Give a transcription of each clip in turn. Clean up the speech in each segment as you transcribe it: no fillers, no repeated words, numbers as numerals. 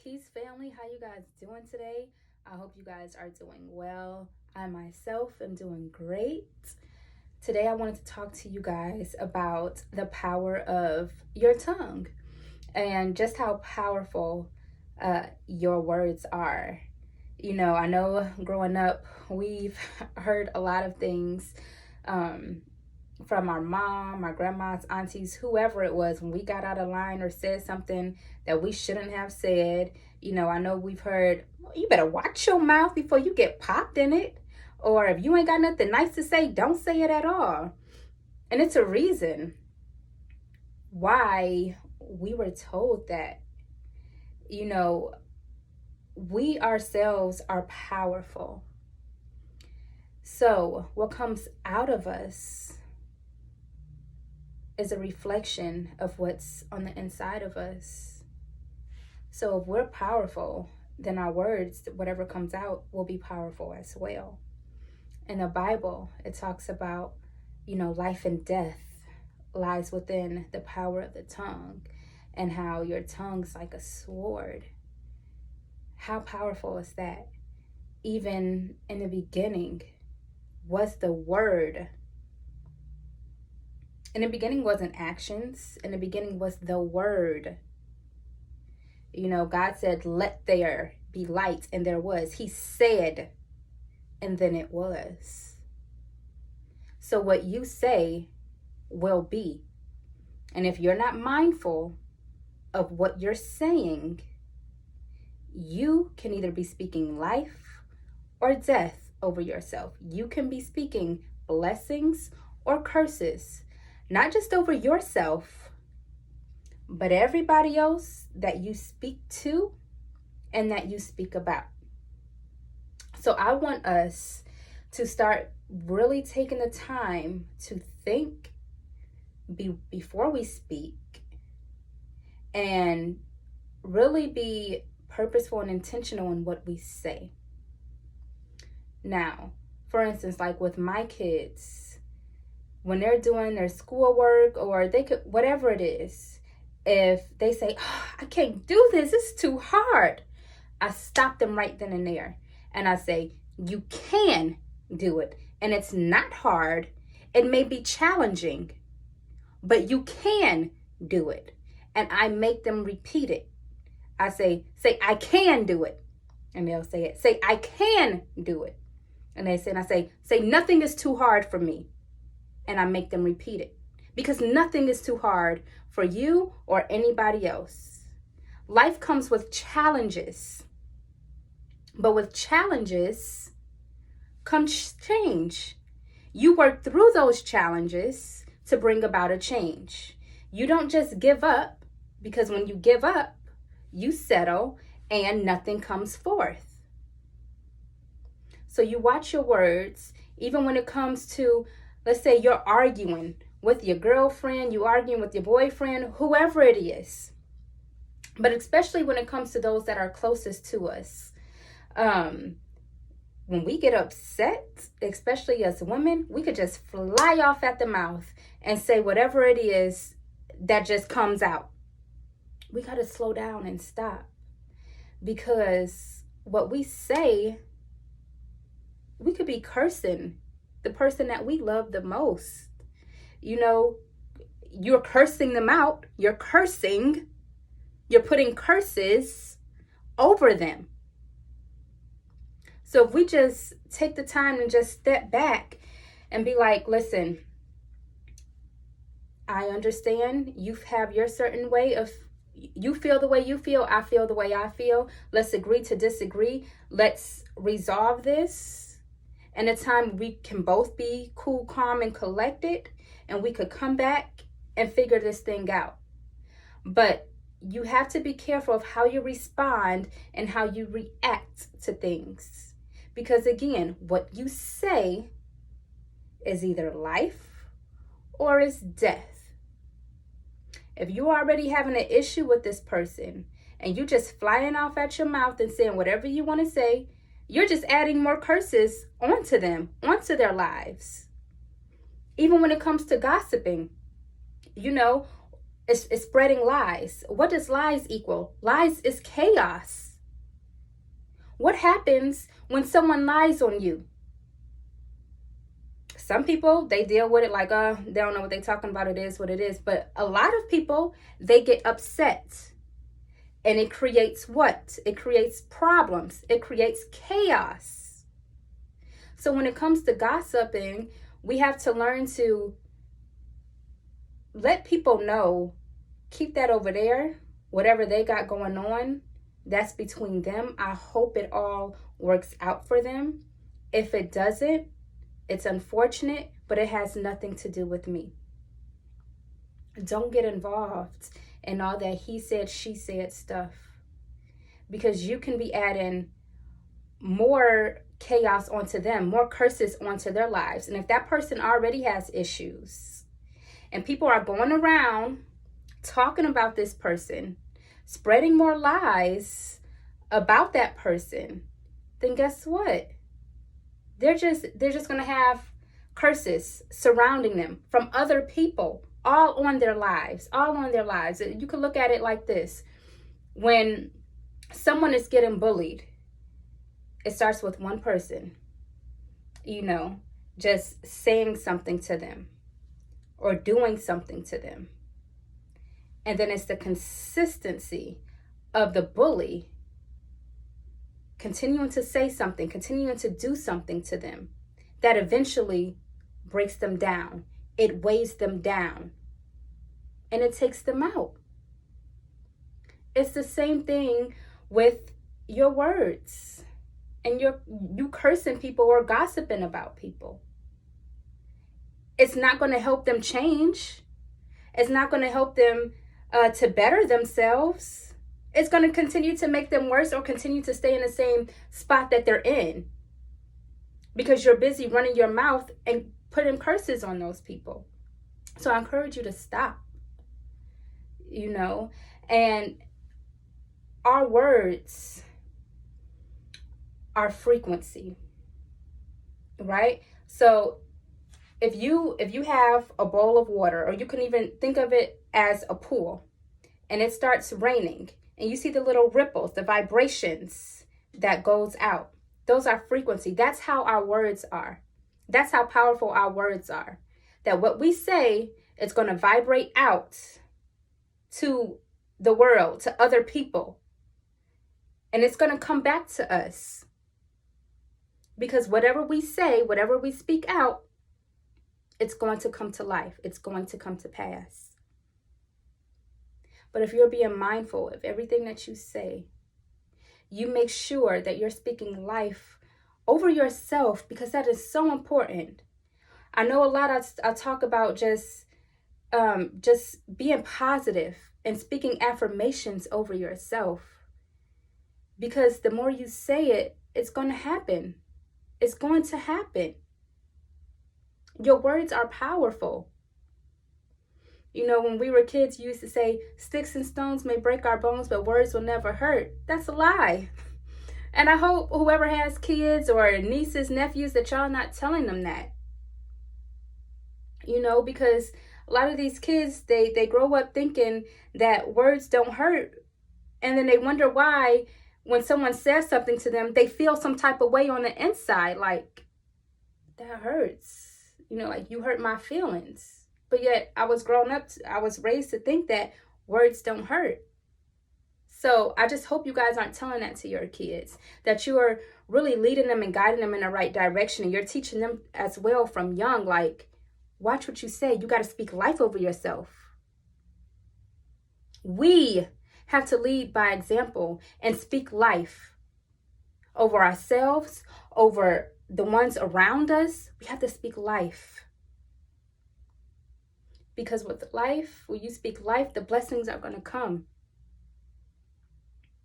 Peace, family. How you guys doing today? I hope you guys are doing well. I myself am doing great. Today, I wanted to talk to you guys about the power of your tongue and just how powerful your words are. I know growing up, we've heard a lot of things um, from our mom, our grandmas, aunties, whoever it was, when we got out of line or said something that we shouldn't have said. I know we've heard, you better watch your mouth before you get popped in it. Or if you ain't got nothing nice to say, don't say it at all. And it's a reason why we were told that. You know, we ourselves are powerful. So, what comes out of us is a reflection of what's on the inside of us. So if we're powerful, then our words, whatever comes out, will be powerful as well. In the Bible, it talks about, life and death lies within the power of the tongue, and how your tongue's like a sword. How powerful is that? Even in the beginning was the word. In the beginning wasn't actions. In the beginning was the word. God said, let there be light, and there was. He said, and then it was. So what you say will be. And if you're not mindful of what you're saying, you can either be speaking life or death over yourself. You can be speaking blessings or curses, not just over yourself, but everybody else that you speak to and that you speak about. So I want us to start really taking the time to think before we speak, and really be purposeful and intentional in what we say. Now, for instance, like with my kids, when they're doing their schoolwork, or they could, whatever it is, if they say, I can't do this, it's too hard, I stop them right then and there. And I say, you can do it. And it's not hard. It may be challenging, but you can do it. And I make them repeat it. I say, I can do it. And they'll say it. Say, I can do it. And they say, and I say, nothing is too hard for me. And I make them repeat it. Because nothing is too hard for you or anybody else. Life comes with challenges. But with challenges comes change. You work through those challenges to bring about a change. You don't just give up, because when you give up, you settle and nothing comes forth. So you watch your words, even when it comes to, let's say you're arguing with your girlfriend, you arguing with your boyfriend, whoever it is. But especially when it comes to those that are closest to us. When we get upset, especially as women, we could just fly off at the mouth and say whatever it is that just comes out. We got to slow down and stop, because what we say, we could be cursing the person that we love the most. You're cursing them out. You're putting curses over them. So if we just take the time and just step back and be like, listen, I understand you have your certain way of, you feel the way you feel, I feel the way I feel. Let's agree to disagree. Let's resolve this. And a time we can both be cool, calm, and collected, and we could come back and figure this thing out. But you have to be careful of how you respond and how you react to things. Because again, what you say is either life or is death. If you're already having an issue with this person and you're just flying off at your mouth and saying whatever you want to say, you're just adding more curses onto them, onto their lives. Even when it comes to gossiping, It's spreading lies. What does lies equal? Lies is chaos. What happens when someone lies on you? Some people, they deal with it like, they don't know what they're talking about. It is what it is. But a lot of people, they get upset. And it creates what? It creates problems. It creates chaos. So when it comes to gossiping, we have to learn to let people know, keep that over there. Whatever they got going on, that's between them. I hope it all works out for them. If it doesn't, it's unfortunate, but it has nothing to do with me. Don't get involved in all that he said, she said stuff, because you can be adding more chaos onto them, more curses onto their lives. And if that person already has issues and people are going around talking about this person, spreading more lies about that person, then guess what? They're just going to have curses surrounding them from other people, all on their lives. You can look at it like this. When someone is getting bullied, it starts with one person, just saying something to them or doing something to them. And then it's the consistency of the bully continuing to say something, continuing to do something to them that eventually breaks them down. It weighs them down and it takes them out. It's the same thing with your words and you cursing people or gossiping about people. It's not going to help them change. It's not going to help them to better themselves. It's going to continue to make them worse or continue to stay in the same spot that they're in, because you're busy running your mouth and putting curses on those people. So I encourage you to stop, and our words are frequency, right? So if you have a bowl of water, or you can even think of it as a pool, and it starts raining, and you see the little ripples, the vibrations that goes out, those are frequency. That's how our words are. That's how powerful our words are. That what we say is going to vibrate out to the world, to other people, and it's going to come back to us. Because whatever we say, whatever we speak out, it's going to come to life. It's going to come to pass. But if you're being mindful of everything that you say, you make sure that you're speaking life over yourself, because that is so important. I know a lot I talk about just being positive and speaking affirmations over yourself, because the more you say it, it's going to happen. It's going to happen. Your words are powerful. When we were kids, you used to say, sticks and stones may break our bones, but words will never hurt. That's a lie. And I hope whoever has kids or nieces, nephews, that y'all not telling them that. Because a lot of these kids, they grow up thinking that words don't hurt. And then they wonder why, when someone says something to them, they feel some type of way on the inside. Like, that hurts. Like, you hurt my feelings. But yet I was raised to think that words don't hurt. So I just hope you guys aren't telling that to your kids, that you are really leading them and guiding them in the right direction. And you're teaching them as well from young, like, watch what you say. You got to speak life over yourself. We have to lead by example and speak life over ourselves, over the ones around us. We have to speak life. Because with life, when you speak life, the blessings are going to come.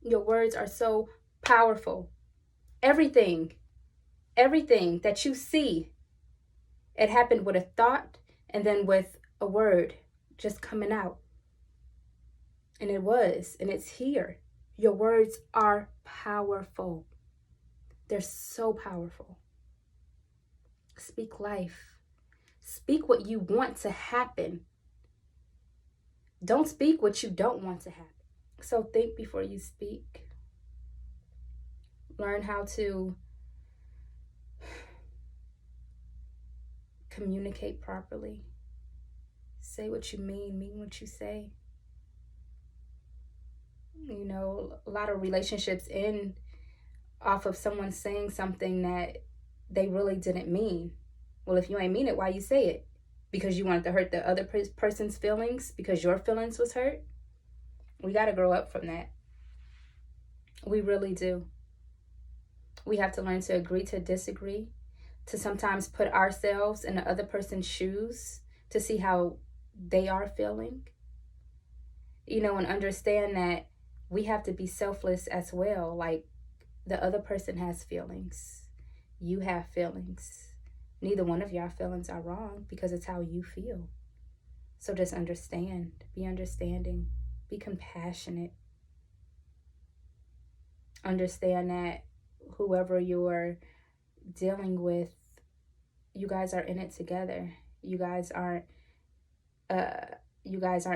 Your words are so powerful. Everything that you see, it happened with a thought and then with a word just coming out. And it's here. Your words are powerful. They're so powerful. Speak life. Speak what you want to happen. Don't speak what you don't want to happen. So think before you speak. Learn how to communicate properly. Say what you mean what you say. You know, a lot of relationships end off of someone saying something that they really didn't mean. Well, if you ain't mean it, why you say it? Because you wanted to hurt the other person's feelings? Because your feelings was hurt? We got to grow up from that. We really do. We have to learn to agree to disagree, to sometimes put ourselves in the other person's shoes to see how they are feeling. You know, and understand that we have to be selfless as well. Like, the other person has feelings. You have feelings. Neither one of your feelings are wrong because it's how you feel. So just understand, be understanding, be compassionate. Understand that whoever you're dealing with, you guys are in it together. You guys aren't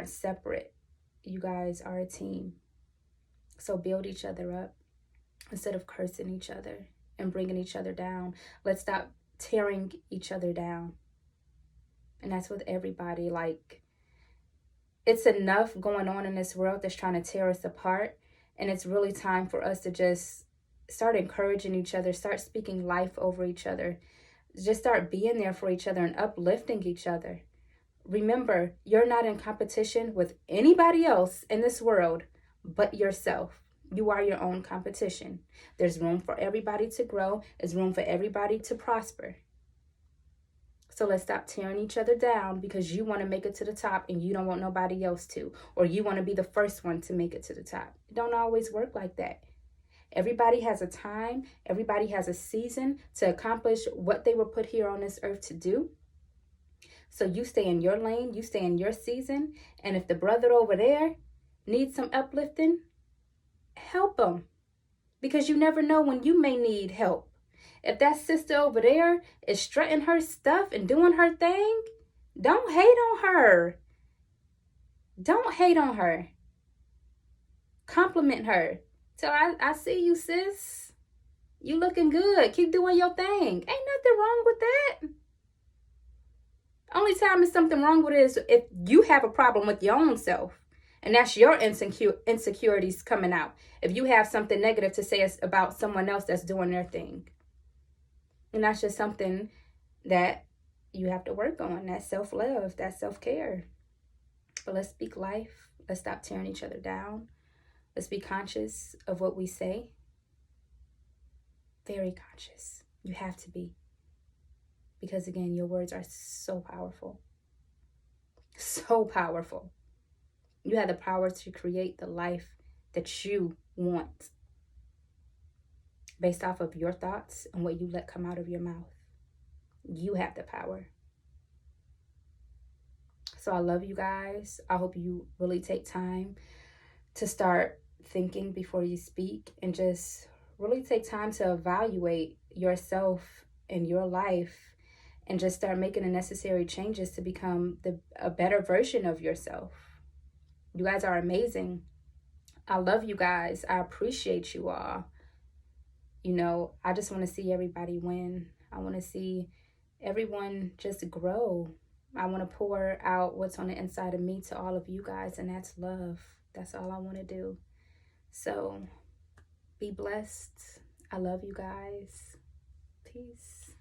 separate. You guys are a team. So build each other up instead of cursing each other and bringing each other down. Let's stop tearing each other down. And that's with everybody. Like, it's enough going on in this world that's trying to tear us apart. And it's really time for us to just start encouraging each other, start speaking life over each other, just start being there for each other and uplifting each other. Remember, you're not in competition with anybody else in this world but yourself. You are your own competition. There's room for everybody to grow. There's room for everybody to prosper. So let's stop tearing each other down because you want to make it to the top and you don't want nobody else to. Or you want to be the first one to make it to the top. It don't always work like that. Everybody has a time. Everybody has a season to accomplish what they were put here on this earth to do. So you stay in your lane. You stay in your season. And if the brother over there needs some uplifting, help them. Because you never know when you may need help. If that sister over there is strutting her stuff and doing her thing, don't hate on her. Don't hate on her. Compliment her. So I see you, sis. You looking good. Keep doing your thing. Ain't nothing wrong with that. Only time is something wrong with it is if you have a problem with your own self. And that's your insecurities coming out. If you have something negative to say about someone else that's doing their thing. And that's just something that you have to work on. That's self-love. That's self-care. But let's speak life. Let's stop tearing each other down. Let's be conscious of what we say. Very conscious. You have to be. Because again, your words are so powerful. So powerful. You have the power to create the life that you want based off of your thoughts and what you let come out of your mouth. You have the power. So I love you guys. I hope you really take time to start thinking before you speak and just really take time to evaluate yourself and your life and just start making the necessary changes to become a better version of yourself. You guys are amazing. I love you guys. I appreciate you all. You know, I just want to see everybody win. I want to see everyone just grow. I want to pour out what's on the inside of me to all of you guys, and that's love. That's all I want to do. So be blessed. I love you guys. Peace.